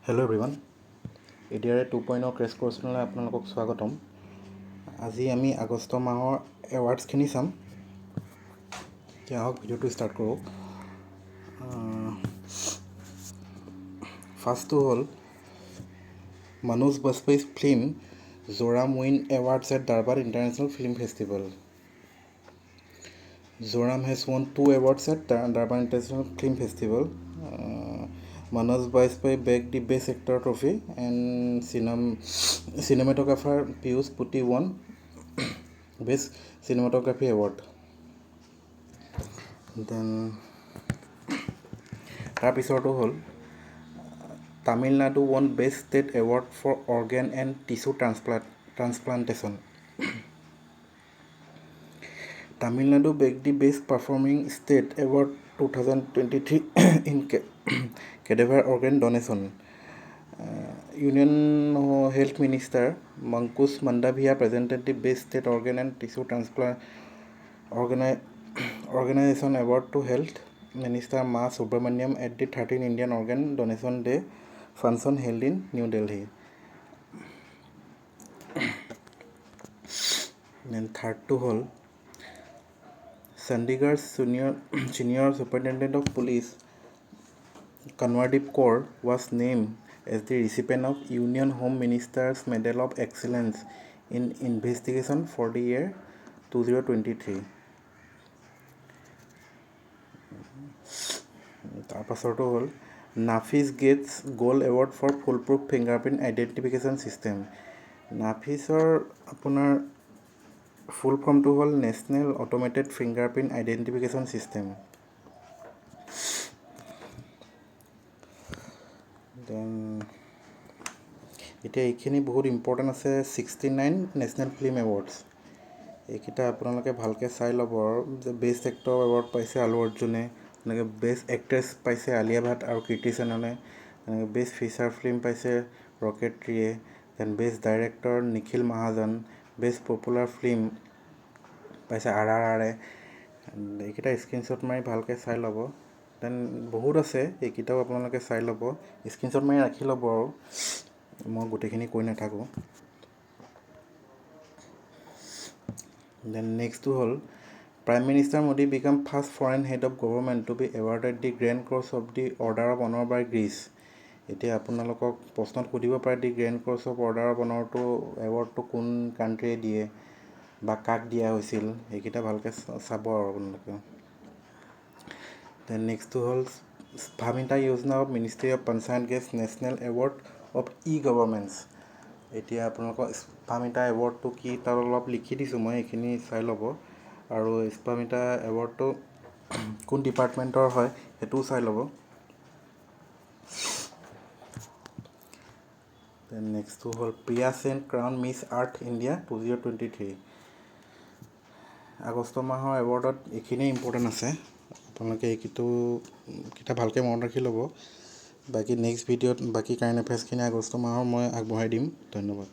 Hello everyone. Adre 2.0 crash কোৰ্চলৈ আপোনালোকক স্বাগতম। আজি আমি আগষ্ট মাহৰ এৱাৰ্ডছখিনি চাম। এতিয়া আহক ভিডিঅ'টো ষ্টাৰ্ট কৰোঁ। ফাৰ্ষ্টটো হ'ল মনোজ বাজপেয়ীৰ film Zoram win awards at Durban international film festival. Zoram has won 2 awards at Durban International Film Festival. Manoj Bajpayee bagged the Best Actor trophy, and cinematographer Piyush Putti won Best Cinematography Award. Then তাৰপিছৰটো হ'ল Tamil Nadu won Best State Award for Organ and Tissue Transplantation. Tamil Nadu bagged the Best Performing State Award 2023 in cadaver organ donation. Union Health Minister Mankush Mandavia presented the Best State Organ and Tissue Transplant Organization Award to Health Minister Ma Subramaniam at the 13th Indian Organ Donation Day function held in New Delhi. Then third to hold Chandigarh's senior superintendent of police Kanwardeep Kaur was named as the recipient of Union Home Minister's Medal of Excellence in Investigation for the year 2023. তাৰপাছৰটো হ'ল Nafis gets Gold Award for Foolproof Fingerprint Identification System. Nafisৰ আপোনাৰ full ফৰ্মটো হ'ল national automated fingerprint identification system. Then এতিয়া এইখিনি বহুত important আছে 69 national film awards. এইকেইটা আপোনালোকে ভালকৈ চাই ল'ব আৰু যে বেষ্ট এক্টৰ এৱাৰ্ড পাইছে আলু অৰ্জুনে, এনেকৈ বেষ্ট এক্ট্ৰেছ পাইছে আলিয়া ভাট আৰু কীৰ্তি সেননে, এনেকৈ বেষ্ট ফিচাৰ ফিল্ম পাইছে ৰকেট্ৰিয়ে, দেন বেষ্ট ডাইৰেক্টৰ নিখিল মহাজন, বেষ্ট পপুলাৰ ফিল্ম পাইছে RRR। এইকেইটা স্ক্ৰীনশ্বট মাৰি ভালকৈ চাই ল'ব। দেন বহুত আছে, এইকেইটাও আপোনালোকে চাই ল'ব, স্ক্ৰীনশ্বট মাৰি ৰাখি ল'ব আৰু মই গোটেইখিনি কৈ নাথাকোঁ। দেন নেক্সটটো হ'ল prime minister Modi became first foreign head of government to be awarded the grand cross of the order of honour by Greece. এতিয়া আপোনালোকক প্ৰশ্নত সুধিব পাৰে the grand cross of order of অনাৰটো এৱাৰ্ডটো কোন কাণ্ট্ৰিয়ে দিয়ে বা কাক দিয়া হৈছিল, এইকেইটা ভালকৈ চাব আৰু আপোনালোকে। দেন নেক্সটটো হ'ল Svamitva Yojana of ministry of Panchayat gets national award of governments. এতিয়া আপোনালোকৰ স্বামিতা এৱাৰ্ডটো কি তাত অলপ লিখি দিছোঁ মই, এইখিনি চাই ল'ব। আৰু স্বামিতা এৱাৰ্ডটো কোন ডিপাৰ্টমেণ্টৰ হয় সেইটোও চাই ল'ব। দেন নেক্সটটো হ'ল প্ৰিয়া সেন ক্ৰাউন মিছ আৰ্থ ইণ্ডিয়া 2023। আগষ্ট মাহৰ এৱাৰ্ডত এইখিনিয়ে ইম্পৰ্টেণ্ট আছে, আপোনালোকে এইকেইটা ভালকৈ মনত ৰাখি ল'ব। বাকী নেক্সট ভিডিঅ'ত বাকী কাৰেণ্ট এফেয়াৰ্ছখিনি আগষ্ট মাহৰ মই আগবঢ়াই দিম। ধন্যবাদ।